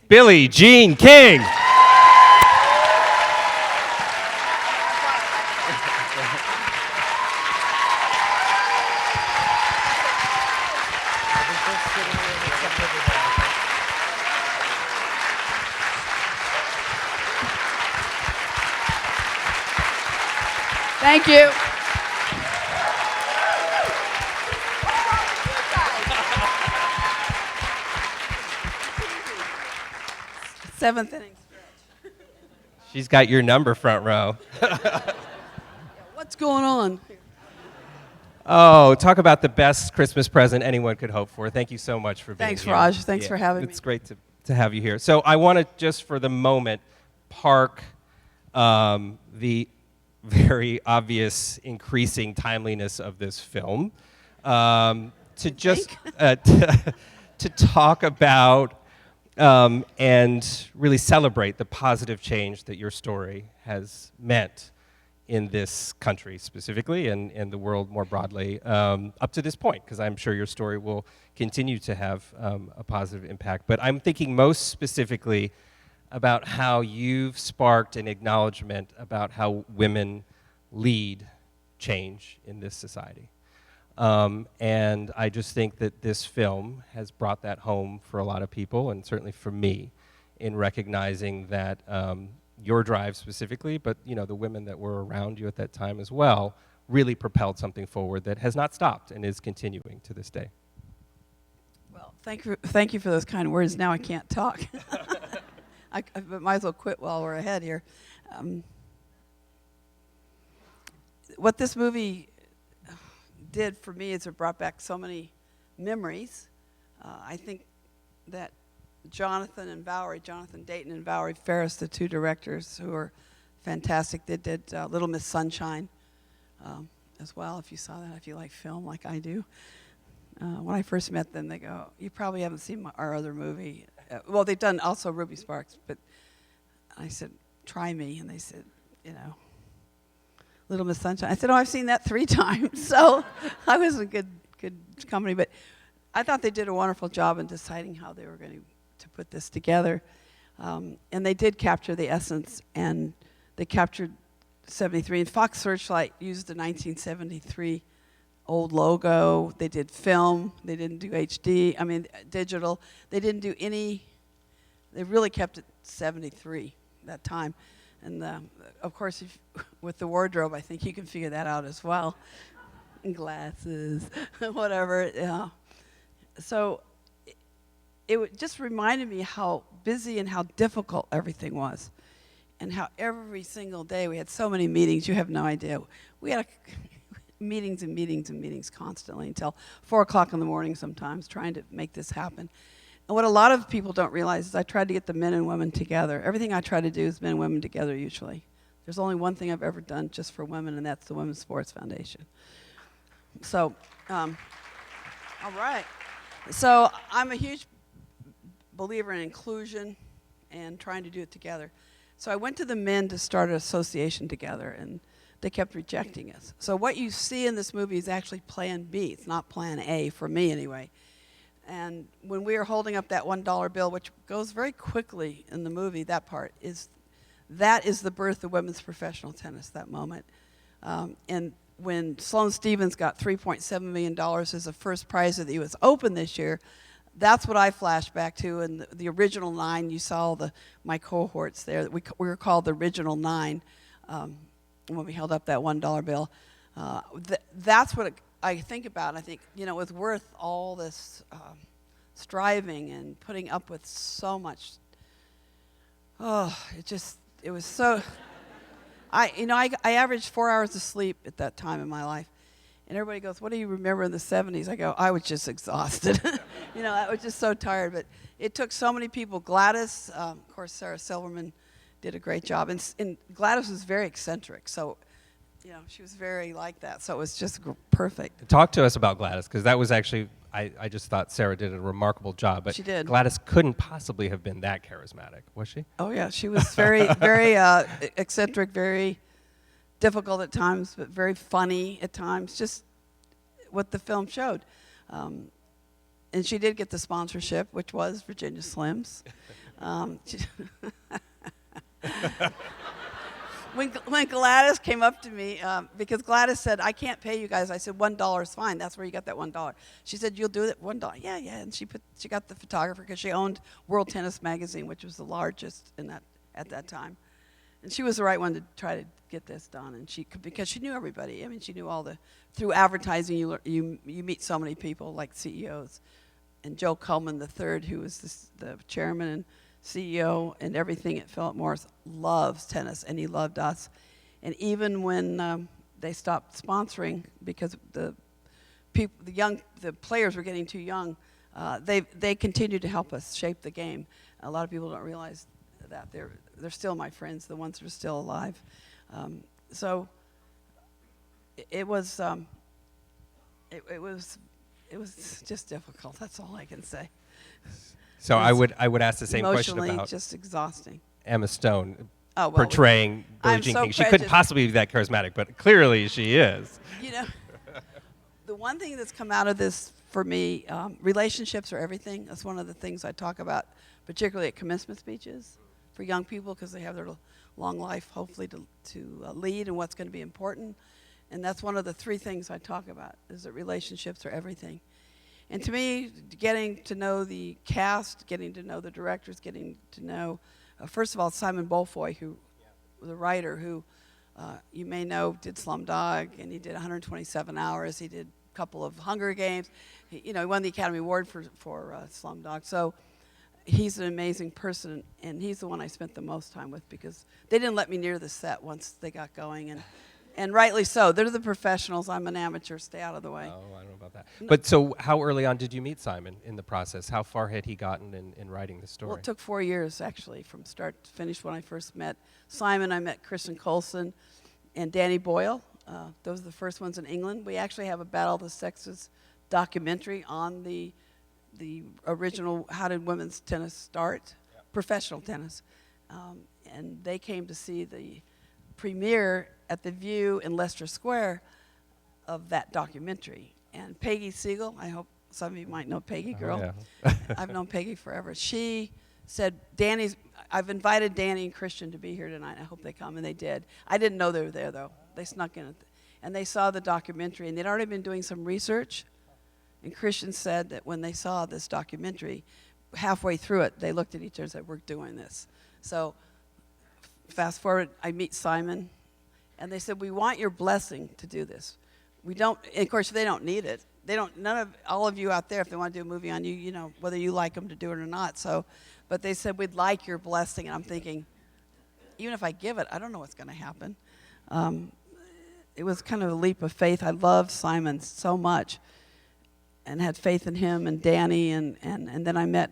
Billie Jean King. Thank you. Seventh inning stretch. She's got your number, front row. What's going on? Oh, talk about the best Christmas present anyone could hope for. Thank you so much for being Thanks, here. Raj. Thanks for having me. It's great to have you here. So I want to just for the moment park the very obvious increasing timeliness of this film to just to talk about and really celebrate the positive change that your story has meant in this country specifically and in the world more broadly up to this point, because I'm sure your story will continue to have a positive impact. But I'm thinking most specifically about how you've sparked an acknowledgement about how women lead change in this society. And I just think that this film has brought that home for a lot of people, and certainly for me, in recognizing that your drive specifically, but the women that were around you at that time as well, really propelled something forward that has not stopped and is continuing to this day. Well, thank you for those kind words. Now I can't talk. I might as well quit while we're ahead here. What this movie did for me is it brought back so many memories. I think that Jonathan Dayton and Valerie Faris, the two directors who are fantastic, they did Little Miss Sunshine as well, if you saw that, if you like film like I do. When I first met them, they go, "You probably haven't seen our other movie." Well, they've done also Ruby Sparks, but I said, "Try me," and they said, Little Miss Sunshine. I said, "Oh, I've seen that 3 times," so I was in good company. But I thought they did a wonderful job in deciding how they were going to put this together, and they did capture the essence, and they captured 73. And Fox Searchlight used the 1973 old logo. They did film. They didn't do HD. I mean, digital. They didn't do any. They really kept it 73 that time. And of course, with the wardrobe, I think you can figure that out as well. And glasses, whatever. Yeah. So it just reminded me how busy and how difficult everything was, and how every single day we had so many meetings. You have no idea. We had meetings and meetings and meetings constantly until 4 o'clock in the morning sometimes, trying to make this happen. And what a lot of people don't realize is I tried to get the men and women together. Everything I try to do is men and women together usually. There's only one thing I've ever done just for women, and that's the Women's Sports Foundation. So, all right. So I'm a huge believer in inclusion and trying to do it together. So I went to the men to start an association together, and they kept rejecting us. So what you see in this movie is actually Plan B. It's not Plan A, for me anyway. And when we were holding up that $1 bill, which goes very quickly in the movie, that is the birth of women's professional tennis, that moment. And when Sloane Stephens got $3.7 million as the first prize of the U.S. Open this year, that's what I flashed back to. And the original 9, you saw my cohorts there. We were called the original 9 when we held up that $1 bill. That's what I think about. I think, it was worth all this striving and putting up with so much. Oh, it was so. I averaged 4 hours of sleep at that time in my life. And everybody goes, "What do you remember in the 70s? I go, "I was just exhausted." I was just so tired. But it took so many people. Gladys, of course, Sarah Silverman did a great job. And Gladys was very eccentric. So, she was very like that. So it was just perfect. Talk to us about Gladys, because that was actually, I just thought Sarah did a remarkable job. But she did. Gladys couldn't possibly have been that charismatic, was she? Oh, yeah. She was very, very eccentric, very difficult at times, but very funny at times, just what the film showed. and she did get the sponsorship, which was Virginia Slims. When Gladys came up to me, because Gladys said, I can't pay you guys. I said, $1 is fine. That's where you got that $1. She said, you'll do it $1. Yeah. And she got the photographer because she owned World Tennis Magazine, which was the largest at that time. And she was the right one to try to get this done. And because she knew everybody. I mean, she knew through advertising, you meet so many people like CEOs. And Joe Cullman III, who was the chairman and CEO and everything at Philip Morris, loves tennis, and he loved us. And even when they stopped sponsoring because the players were getting too young, they continued to help us shape the game. A lot of people don't realize that they're still my friends, the ones that are still alive. So it was just difficult. That's all I can say. So I would ask the same question emotionally about just exhausting. Emma Stone I'm portraying Billie Jean so King. She couldn't prejudiced. possibly be that charismatic, but clearly she is. You know, the one thing that's come out of this for me, relationships are everything. That's one of the things I talk about, particularly at commencement speeches for young people, because they have their long life, hopefully, to lead and what's going to be important. And that's one of the 3 things I talk about, is that relationships are everything. And to me, getting to know the cast, getting to know the directors, getting to know, first of all, Simon Beaufoy, who was a writer who you may know did Slumdog, and he did 127 Hours. He did a couple of Hunger Games. He won the Academy Award for Slumdog. So he's an amazing person, and he's the one I spent the most time with, because they didn't let me near the set once they got going. And rightly so. They're the professionals. I'm an amateur. Stay out of the way. Oh, I don't know about that. No. But so how early on did you meet Simon in the process? How far had he gotten in writing the story? Well, it took 4 years, actually, from start to finish. When I first met Simon, I met Kristen Coulson and Danny Boyle. Those are the first ones in England. We actually have a Battle of the Sexes documentary on the original How Did Women's Tennis Start, professional tennis. And they came to see the premiere at the View in Leicester Square of that documentary. And Peggy Siegel, I hope some of you might know Peggy, girl. Oh, yeah. I've known Peggy forever. She said, I've invited Danny and Christian to be here tonight. I hope they come, and they did. I didn't know they were there, though. They snuck in, and they saw the documentary, and they'd already been doing some research. And Christian said that when they saw this documentary, halfway through it, they looked at each other and said, we're doing this. So fast forward, I meet Simon, and they said, we want your blessing to do this. We don't, and of course, they don't need it. None of all of you out there, if they want to do a movie on you, whether you like them to do it or not. So, but they said, we'd like your blessing. And I'm thinking, even if I give it, I don't know what's going to happen. It was kind of a leap of faith. I loved Simon so much and had faith in him and Danny, and then I met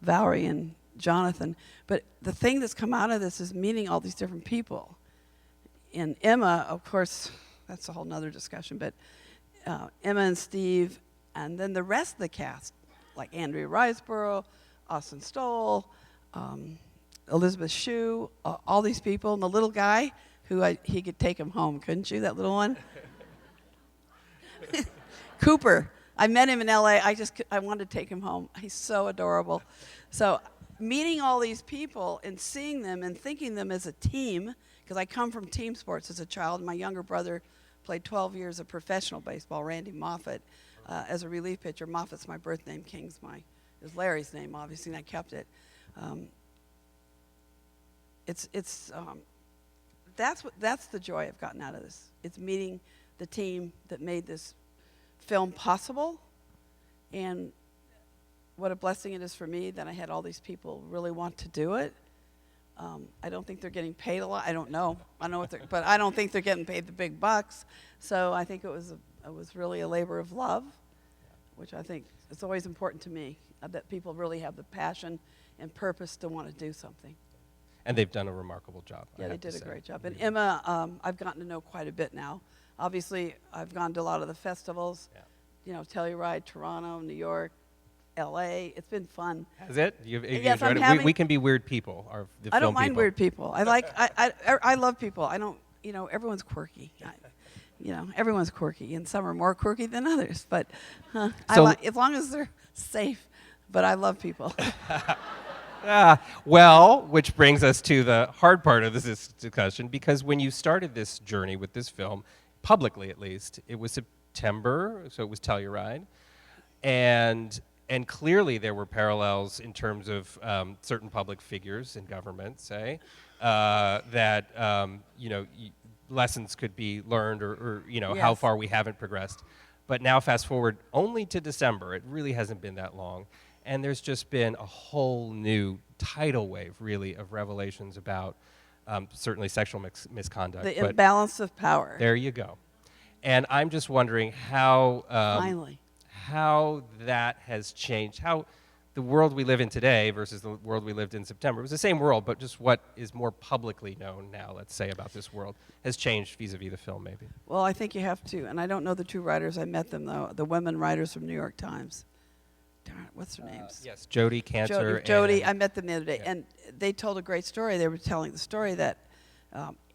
Valerie and Jonathan. But the thing that's come out of this is meeting all these different people. And Emma, of course, that's a whole nother discussion, but Emma and Steve, and then the rest of the cast, like Andrea Riseborough, Austin Stoll, Elizabeth Shue, all these people, and the little guy he could take him home, couldn't you, that little one? Cooper. I met him in LA. I wanted to take him home. He's so adorable. So meeting all these people and seeing them and thinking them as a team, because I come from team sports as a child. My younger brother played 12 years of professional baseball, Randy Moffett, as a relief pitcher. Moffat's my birth name, King's is Larry's name, obviously, and I kept it. That's the joy I've gotten out of this. It's meeting the team that made this film possible, and what a blessing it is for me that I had all these people really want to do it. I don't think they're getting paid a lot. I don't know. But I don't think they're getting paid the big bucks. So I think it was really a labor of love, which I think it's always important to me, that people really have the passion and purpose to want to do something. And they've done a remarkable job. Yeah, they did a great job. And Emma, I've gotten to know quite a bit now. Obviously, I've gone to a lot of the festivals, Telluride, Toronto, New York, L.A. It's been fun. Has it? Yes, enjoyed it? We can be weird people. I don't mind weird people. I love people. I don't, everyone's quirky. everyone's quirky, and some are more quirky than others. But as long as they're safe. But I love people. Well, which brings us to the hard part of this discussion, because when you started this journey with this film, publicly at least, it was September, so it was Telluride, and clearly there were parallels in terms of certain public figures in government, say, that lessons could be learned, or Yes. how far we haven't progressed. But now fast forward only to December. It really hasn't been that long. And there's just been a whole new tidal wave, really, of revelations about certainly sexual misconduct. The imbalance of power. There you go. And I'm just wondering how Finally. how that has changed, how the world we live in today versus the world we lived in September. It was the same world, but just what is more publicly known now, let's say, about this world has changed vis-a-vis the film, maybe. Well, I think you have to. And I don't know the two writers. I met them, though, the women writers from New York Times. Darn it, what's their names? Yes, Jodie Cantor. Jodie, I met them the other day, Yeah. and they told a great story. They were telling the story that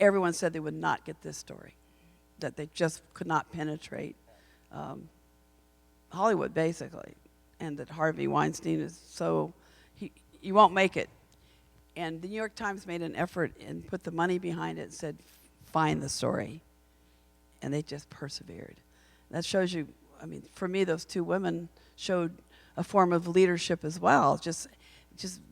everyone said they would not get this story, that they just could not penetrate Hollywood, basically, and that Harvey Weinstein is you won't make it. And the New York Times made an effort and put the money behind it and said, find the story. And they just persevered. That shows you, for me, those two women showed a form of leadership as well, just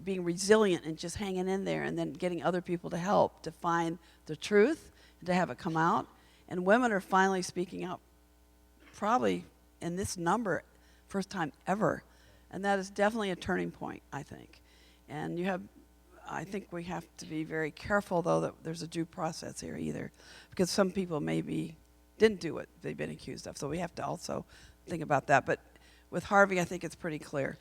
being resilient and just hanging in there, and then getting other people to help to find the truth and to have it come out. And women are finally speaking up, probably in this number, first time ever. And that is definitely a turning point, I think. And I think we have to be very careful, though, that there's a due process here either, because some people maybe didn't do what they've been accused of. So we have to also think about that. But with Harvey, I think it's pretty clear.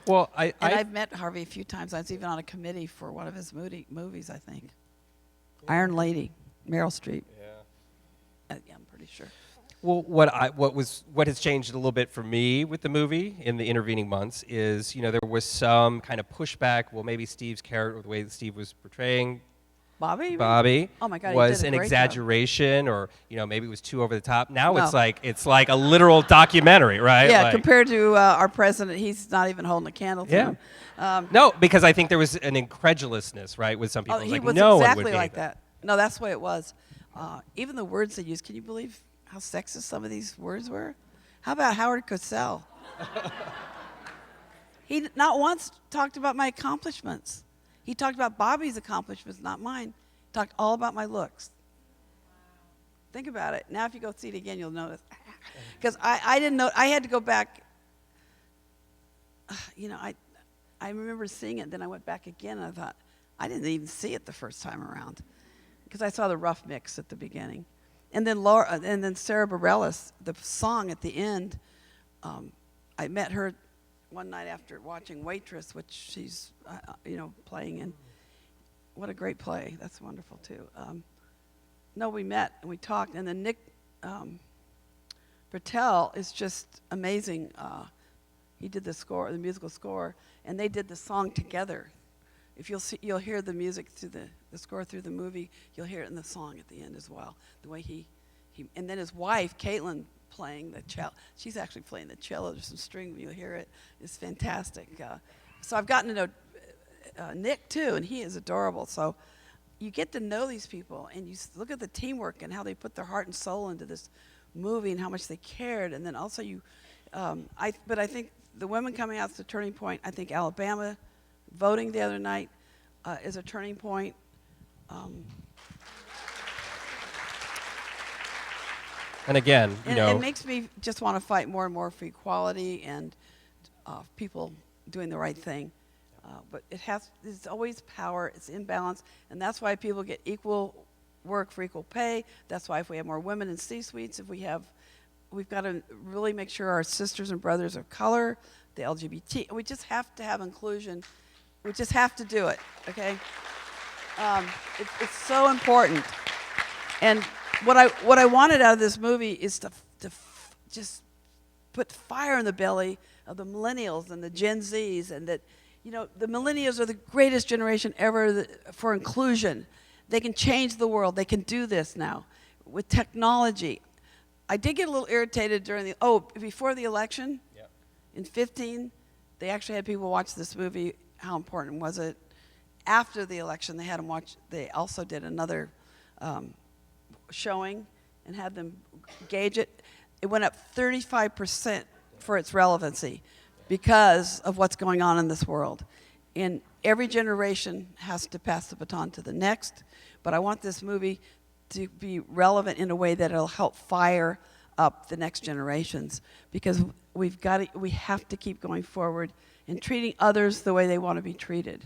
Well, I've met Harvey a few times. I was even on a committee for one of his movies, I think. Yeah. Iron Lady, Meryl Streep. Yeah. Yeah, I'm pretty sure. Well, what has changed a little bit for me with the movie in the intervening months is, there was some kind of pushback. Well, maybe Steve's character, the way that Steve was portraying Bobby, oh my God, was he did a an great exaggeration, job. Or maybe it was too over the top. Now No. it's like a literal documentary, right? Yeah, compared to our president, he's not even holding a candle to him. No, because I think there was an incredulousness, right, with some people. He like, was no exactly one would like that. No, that's the way it was. Even the words they used. Can you believe how sexist some of these words were? How about Howard Cosell? He not once talked about my accomplishments. He talked about Bobby's accomplishments, not mine. He talked all about my looks. Think about it. Now if you go see it again, you'll notice. Because I didn't know. I had to go back. I remember seeing it, then I went back again, and I thought, I didn't even see it the first time around. Because I saw the rough mix at the beginning. And then Sarah Bareilles, the song at the end, I met her one night after watching Waitress, which she's, playing in. What a great play. That's wonderful, too. No, we met and we talked. And then Nick Bertel is just amazing. He did the musical score, and they did the song together. If you'll hear the music through the score through the movie, you'll hear it in the song at the end as well. The way he and then his wife, Caitlin, playing the cello. She's actually playing the cello. There's some string when you'll hear it. It's fantastic. So I've gotten to know Nick too, and he is adorable. So you get to know these people, and you look at the teamwork and how they put their heart and soul into this movie and how much they cared. And then also but I think the women coming out is the turning point. I think Alabama voting the other night is a turning point. And again, it makes me just want to fight more and more for equality and people doing the right thing. But it's always power, it's imbalance, and that's why people get equal work for equal pay. That's why if we have more women in C-suites, we've got to really make sure our sisters and brothers of color, the LGBT, we just have to have inclusion. We just have to do it, okay? It's so important. And what I wanted out of this movie is to just put fire in the belly of the millennials and the Gen Zs, and that, the millennials are the greatest generation ever for inclusion. They can change the world. They can do this now with technology. I did get a little irritated before the election, in 2015, they actually had people watch this movie, How Important Was It? After the election, they had them watch, they also did another showing and had them gauge it. It went up 35% for its relevancy because of what's going on in this world. And every generation has to pass the baton to the next, but I want this movie to be relevant in a way that it'll help fire up the next generations, because we have to keep going forward and treating others the way they want to be treated.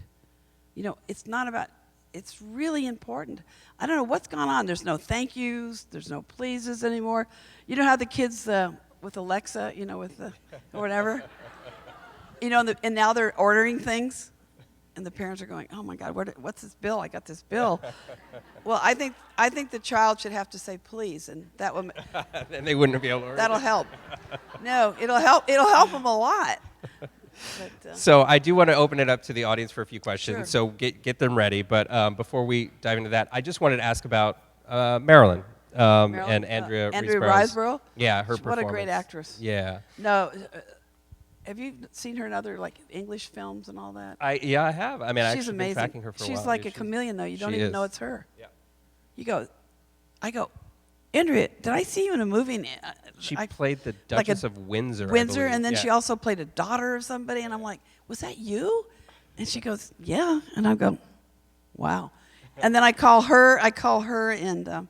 You know, it's really important. I don't know what's gone on. There's no thank yous, there's no pleases anymore. You know how the kids with Alexa, you know, or whatever, you know, and now they're ordering things, and the parents are going, "Oh my God, what's this bill? I got this bill." Well, I think the child should have to say please, and that will. Then they wouldn't be able to order. That'll help. No, it'll help. It'll help them a lot. But, so I do want to open it up to the audience for a few questions. Sure. So get them ready. But before we dive into that, I just wanted to ask about Marilyn, and Andrea Riseborough. Yeah, her performance. What a great actress. Yeah. No. Have you seen her in other English films and all that? I have. I mean, she's I've been tracking her for a while. She's like a chameleon, though. You don't even know it's her. Yeah. I go, Andrea, did I see you in a movie? She played the Duchess of Windsor. Windsor, and then she also played a daughter of somebody, and I'm like, was that you? And she goes, yeah. And I go, wow. And then I call her and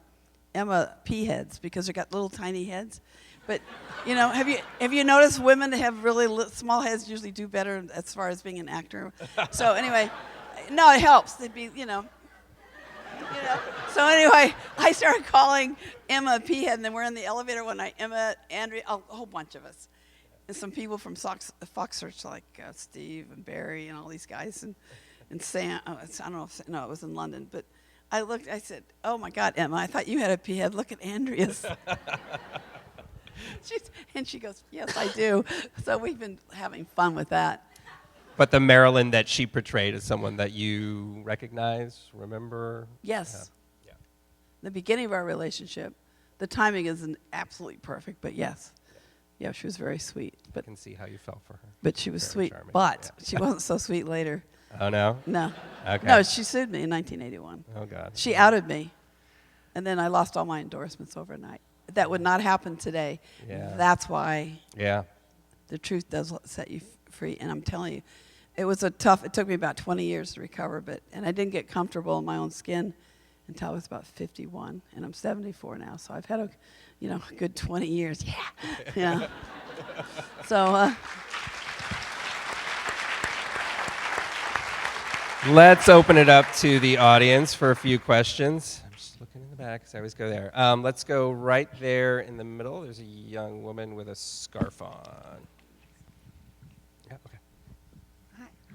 Emma P heads, because they got little tiny heads. But you know, have you noticed women that have really small heads usually do better as far as being an actor? So anyway, no, it helps. They'd be, you know. So anyway, I started calling Emma a P head, and then we're in the elevator one night. Emma, Andrea, a whole bunch of us, and some people from Fox Search, like Steve and Barry and all these guys, and Sam. I don't know if it was in London, but I looked. I said, "Oh my God, Emma, I thought you had a P head. Look at Andrea's." And she goes, "Yes, I do." So we've been having fun with that. But the Marilyn that she portrayed is someone that you recognize, remember? Yes. Yeah. The beginning of our relationship, the timing isn't absolutely perfect, but yes. Yeah, she was very sweet. But I can see how you felt for her. But she was very sweet, charming. but she wasn't so sweet later. Oh, no? No. Okay. No, she sued me in 1981. Oh, God. She outed me, and then I lost all my endorsements overnight. That would not happen today. Yeah. That's why Yeah. the truth does set you free, and I'm telling you, it took me about 20 years to recover, and I didn't get comfortable in my own skin until I was about 51, and I'm 74 now, so I've had a good 20 years. Yeah. Yeah. So, let's open it up to the audience for a few questions. I'm just looking in the back because I always go there. Let's go right there in the middle. There's a young woman with a scarf on. Yeah, okay.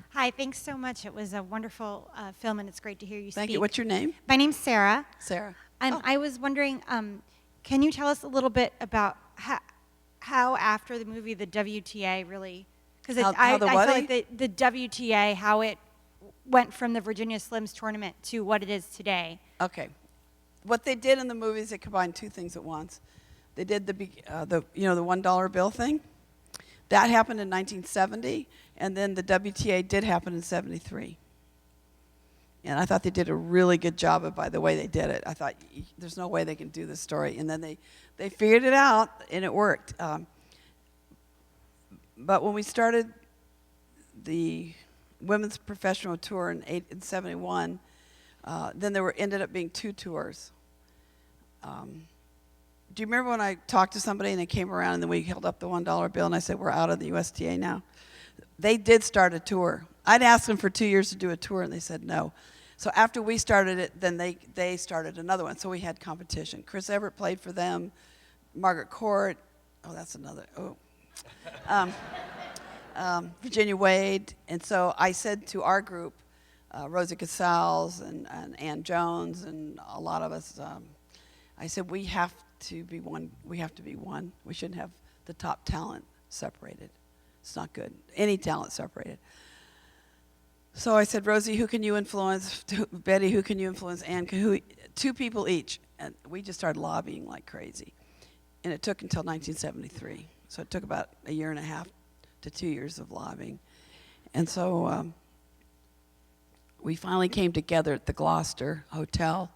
Hi, thanks so much. It was a wonderful film, and it's great to hear you speak. Thank you. What's your name? My name's Sarah. Sarah. And I was wondering, can you tell us a little bit about how after the movie, the WTA really... Because I feel like the WTA, how it went from the Virginia Slims tournament to what it is today. Okay. What they did in the movies, they combined two things at once. They did the $1 bill thing. That happened in 1970, and then the WTA did happen in 73. And I thought they did a really good job by the way they did it. I thought, there's no way they can do this story. And then they figured it out, and it worked. But when we started the women's professional tour in 71, then there ended up being two tours. Do you remember when I talked to somebody and they came around and then we held up the $1 bill and I said, we're out of the USTA now? They did start a tour. I'd asked them for 2 years to do a tour and they said no. So after we started it, then they started another one. So we had competition. Chris Everett played for them, Margaret Court. Oh, that's another. Virginia Wade. And so I said to our group, Rosa Casals and Ann Jones and a lot of us, I said, we have to be one. We have to be one. We shouldn't have the top talent separated. It's not good. Any talent separated. So I said, Rosie, who can you influence? Betty, who can you influence? Ann, two people each. And we just started lobbying like crazy. And it took until 1973. So it took about a year and a half to 2 years of lobbying. And so we finally came together at the Gloucester Hotel.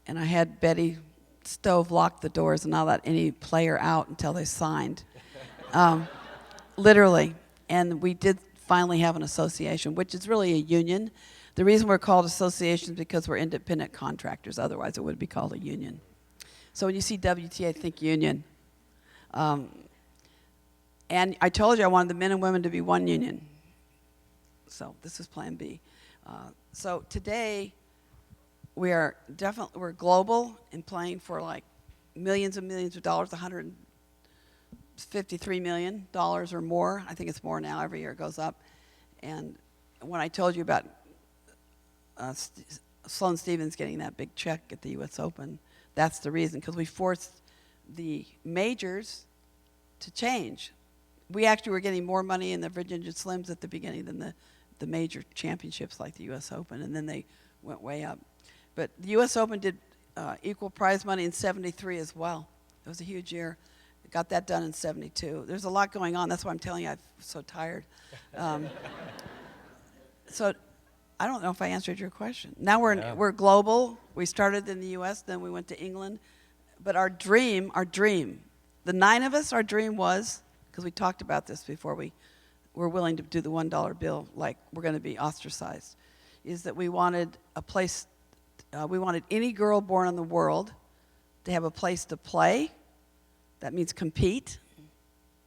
And I had Betty Stove lock the doors and not let any player out until they signed. Literally. And we did finally have an association, which is really a union. The reason we're called associations is because we're independent contractors. Otherwise, it would be called a union. So when you see WTA, think union. And I told you I wanted the men and women to be one union. So this is Plan B. So today, we're global and playing for like millions and millions of dollars, $153 million or more. I think it's more now. Every year it goes up. And when I told you about Sloane Stephens getting that big check at the U.S. Open, that's the reason, because we forced the majors to change. We actually were getting more money in the Virginia Slims at the beginning than the major championships like the U.S. Open, and then they went way up. But the U.S. Open did equal prize money in '73 as well. It was a huge year. Got that done in '72. There's a lot going on. That's why I'm telling you I'm so tired. So I don't know if I answered your question. Now we're global. We started in the U.S., then we went to England. But our dream, the 9 of us, our dream was, because we talked about this before we were willing to do the $1 bill, like we're going to be ostracized, is that we wanted a place, we wanted any girl born in the world to have a place to play. That means compete,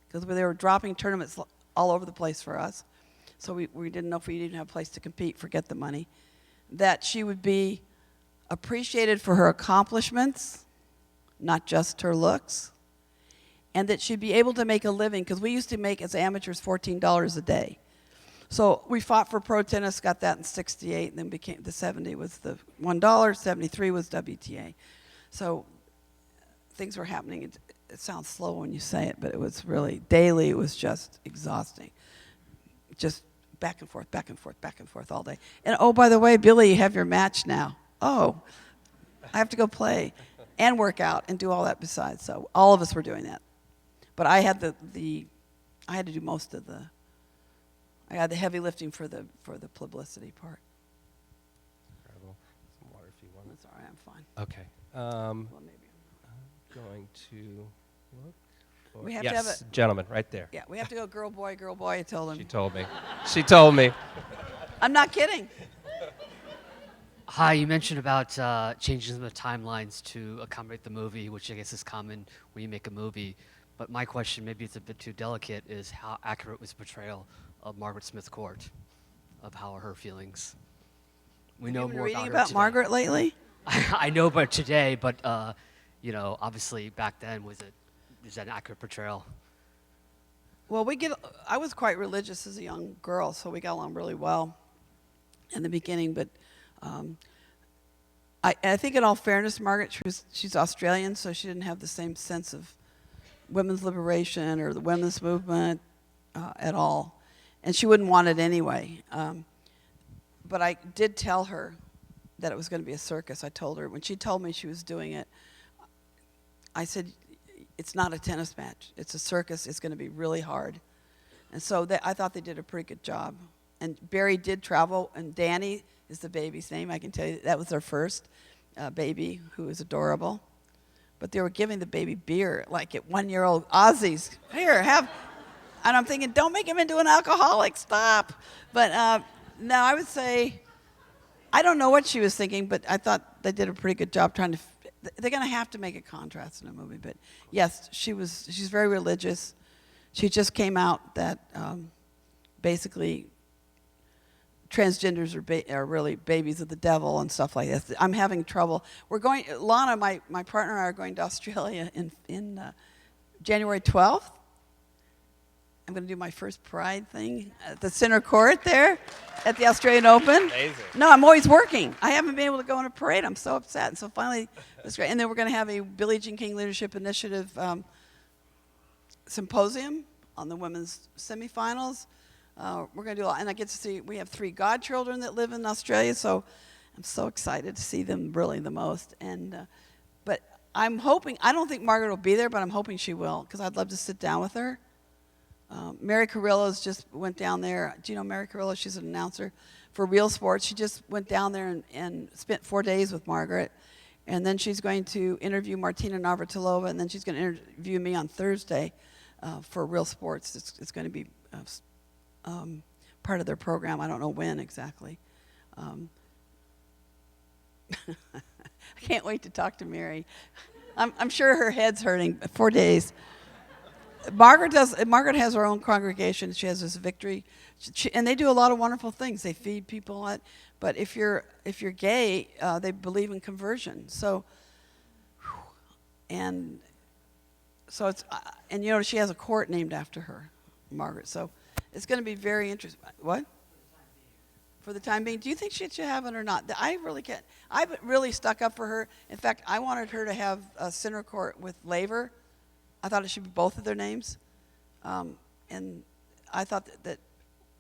because they were dropping tournaments all over the place for us. So we didn't know if we didn't have a place to compete, forget the money. That she would be appreciated for her accomplishments, not just her looks, and that she'd be able to make a living, because we used to make, as amateurs, $14 a day. So we fought for pro tennis, got that in '68, and then became the '70 was the $1, '73 was WTA. So things were happening. It sounds slow when you say it, but it was really daily. It was just exhausting. Just back and forth, back and forth, back and forth all day. And oh, by the way, Billie, you have your match now. Oh, I have to go play and work out and do all that besides. So all of us were doing that. But I had I had to do most of I had the heavy lifting for the publicity part. Incredible. Some water if you want. That's all right, I'm fine. Okay. Well, maybe. I'm going to look. We have yes, to have a gentleman, right there. Yeah, we have to go girl, boy, I told him. She told me. She told me. I'm not kidding. Hi, you mentioned about changing the timelines to accommodate the movie, which I guess is common when you make a movie. But my question, maybe it's a bit too delicate, is how accurate was the portrayal of Margaret Smith Court, of how are her feelings? We know more reading about her about today. Margaret lately? I know about today, but obviously back then is that an accurate portrayal? Well, I was quite religious as a young girl, so we got along really well in the beginning. But I think in all fairness, Margaret, she's Australian, so she didn't have the same sense of women's liberation or the women's movement at all. And she wouldn't want it anyway. But I did tell her that it was going to be a circus. I told her, when she told me she was doing it, I said, it's not a tennis match. It's a circus. It's going to be really hard. And so I thought they did a pretty good job. And Barry did travel, and Danny is the baby's name. I can tell you that was their first baby, who is adorable. But they were giving the baby beer, like at 1-year-old Aussies. Here, have. And I'm thinking, don't make him into an alcoholic, stop. But no, I would say, I don't know what she was thinking, but I thought they did a pretty good job trying to. They're going to have to make a contrast in a movie, but yes, she's very religious. She just came out that basically transgenders are really babies of the devil and stuff like that. I'm having trouble. Lana, my partner and I are going to Australia in January 12th. I'm going to do my first Pride thing at the center court there at the Australian Open. Amazing. No, I'm always working. I haven't been able to go on a parade. I'm so upset. And so finally, it's great. And then we're going to have a Billie Jean King Leadership Initiative symposium on the women's semifinals. We're going to do a lot. And I get to see, we have 3 godchildren that live in Australia, so I'm so excited to see them really the most. And but I'm hoping, I don't think Margaret will be there, but I'm hoping she will, because I'd love to sit down with her. Mary Carell just went down there. Do you know Mary Carell? She's an announcer for Real Sports. She just went down there and spent 4 days with Margaret. And then she's going to interview Martina Navratilova, and then she's going to interview me on Thursday for Real Sports. It's going to be part of their program. I don't know when exactly. I can't wait to talk to Mary. I'm sure her head's hurting. 4 days. Margaret has her own congregation. She has this Victory, and they do a lot of wonderful things. They feed people. But if you're gay, they believe in conversion. So it's and you know she has a court named after her, Margaret. So it's going to be very interesting. What? For the time being, do you think she should have it or not? I really can't. I've really stuck up for her. In fact, I wanted her to have a center court with Laver. I thought it should be both of their names. And I thought that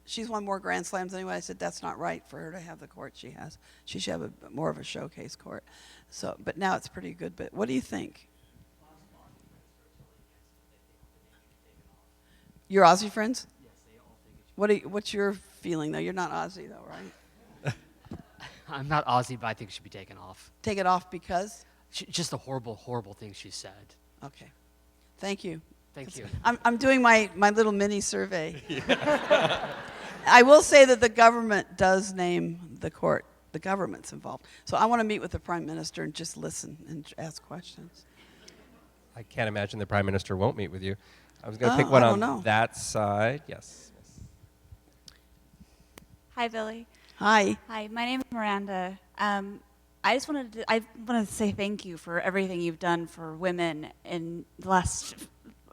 she's won more Grand Slams anyway. I said that's not right for her to have the court she has. She should have more of a showcase court. So, but now it's pretty good. But what do you think? Your Aussie friends? Yes, they all think it should. What's your feeling though? You're not Aussie though, right? I'm not Aussie, but I think it should be taken off. Take it off because? Just the horrible, horrible things she said. Okay. Thank you. Thank you. I'm doing my little mini survey. I will say that the government does name the court. The government's involved. So I want to meet with the Prime Minister and just listen and ask questions. I can't imagine the Prime Minister won't meet with you. I was going to pick one on that side. Yes. Hi, Billie. Hi. Hi, my name is Miranda. I want to say thank you for everything you've done for women in the last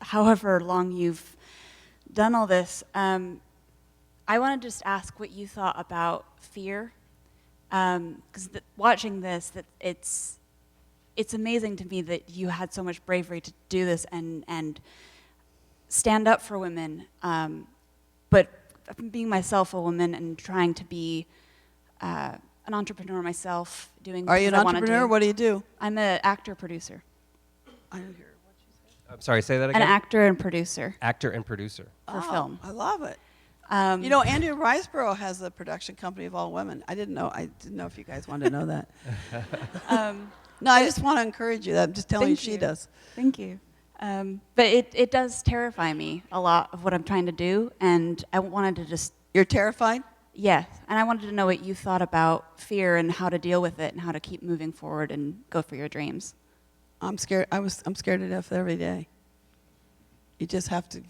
however long you've done all this. I want to just ask what you thought about fear, because watching this, that it's amazing to me that you had so much bravery to do this and stand up for women, but being myself a woman and trying to be an entrepreneur myself, doing Are you an things I wanna entrepreneur? do. What do you do? I'm an actor-producer. I didn't hear what you said. I'm sorry, say that again? An actor and producer Actor and producer. for film. I love it. You know, Andrew Riceborough has a production company of all women. I didn't know if you guys wanted to know that. No, I just want to encourage you. I'm just telling you she does. Thank you. But it does terrify me a lot of what I'm trying to do, and I wanted to just... You're terrified? Yes, and I wanted to know what you thought about fear and how to deal with it and how to keep moving forward and go for your dreams. I'm scared. I'm scared to death every day. You just have to...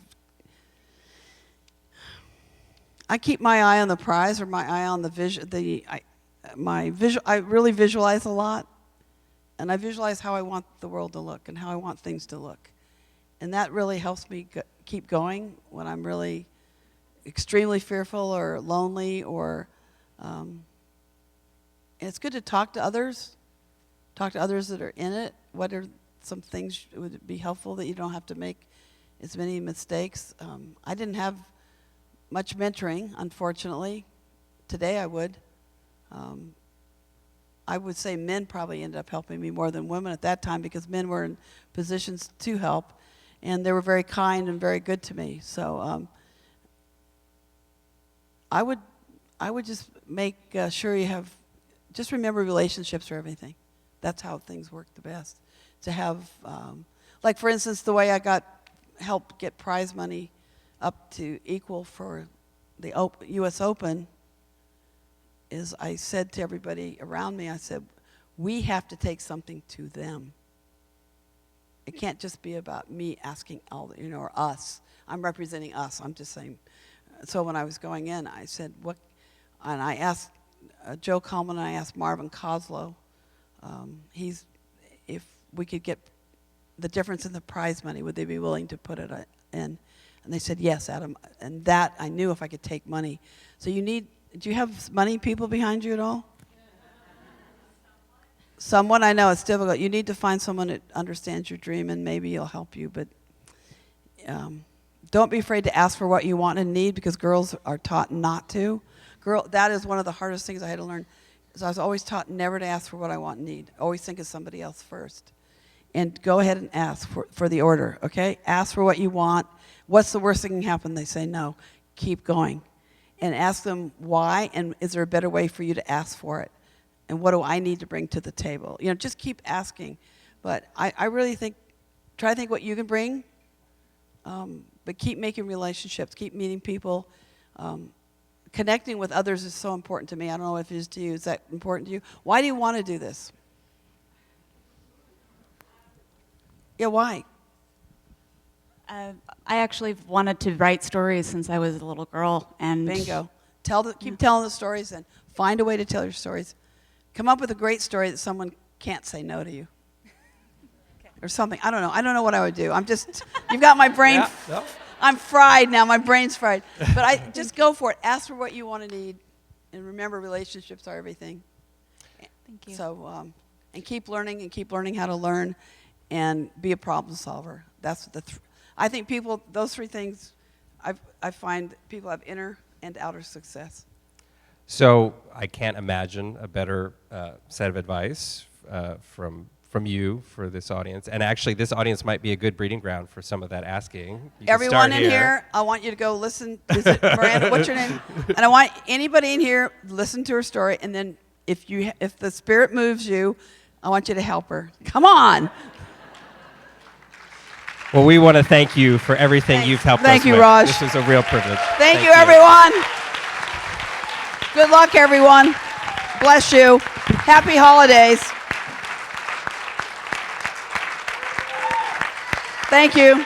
I keep my eye on the prize or my eye on the vision. I really visualize a lot, and I visualize how I want the world to look and how I want things to look, and that really helps me keep going when I'm really extremely fearful or lonely. Or and it's good to talk to others that are in it. What are some things would be helpful that you don't have to make as many mistakes? I didn't have much mentoring, unfortunately. Today I would. I would say men probably ended up helping me more than women at that time, because men were in positions to help, and they were very kind and very good to me. So I would just make sure you have, just remember relationships are everything. That's how things work the best. To have, like for instance, the way I helped get prize money up to equal for the U.S. Open is I said to everybody around me, I said, we have to take something to them. It can't just be about me asking or us. I'm representing us. I'm just saying. So when I was going in, I said, what? And I asked Joe Coleman, and I asked Marvin Coslow, if we could get the difference in the prize money, would they be willing to put it in? And they said, yes, Adam. And that, I knew if I could take money. So do you have money people behind you at all? Someone, I know it's difficult. You need to find someone that understands your dream, and maybe he'll help you. But Don't be afraid to ask for what you want and need, because girls are taught not to. That is one of the hardest things I had to learn. So I was always taught never to ask for what I want and need. Always think of somebody else first. And go ahead and ask for the order, okay? Ask for what you want. What's the worst thing that can happen? They say no. Keep going. And ask them why, and is there a better way for you to ask for it? And what do I need to bring to the table? You know, just keep asking. But I really think, try to think what you can bring, but keep making relationships, keep meeting people. Connecting with others is so important to me. I don't know if it is to you. Is that important to you? Why do you want to do this? Yeah, why? I actually wanted to write stories since I was a little girl. And bingo. Keep telling the stories, and find a way to tell your stories. Come up with a great story that someone can't say no to you. Or something. I don't know. I don't know what I would do. You've got my brain. Yeah. I'm fried now. My brain's fried. But I just go for it. Ask for what you want to need. And remember, relationships are everything. Thank you. So, and keep learning how to learn, and be a problem solver. That's I think those three things, I find people have inner and outer success. So I can't imagine a better set of advice from you for this audience. And actually, this audience might be a good breeding ground for some of that asking. Everyone in here, I want you to go listen. Is it Miranda? What's your name? And I want anybody in here, listen to her story, and then if the spirit moves you, I want you to help her. Come on. Well, we want to thank you for everything you've helped us with. Thank you, Raj. This is a real privilege. Thank you, everyone. Good luck, everyone. Bless you. Happy holidays. Thank you.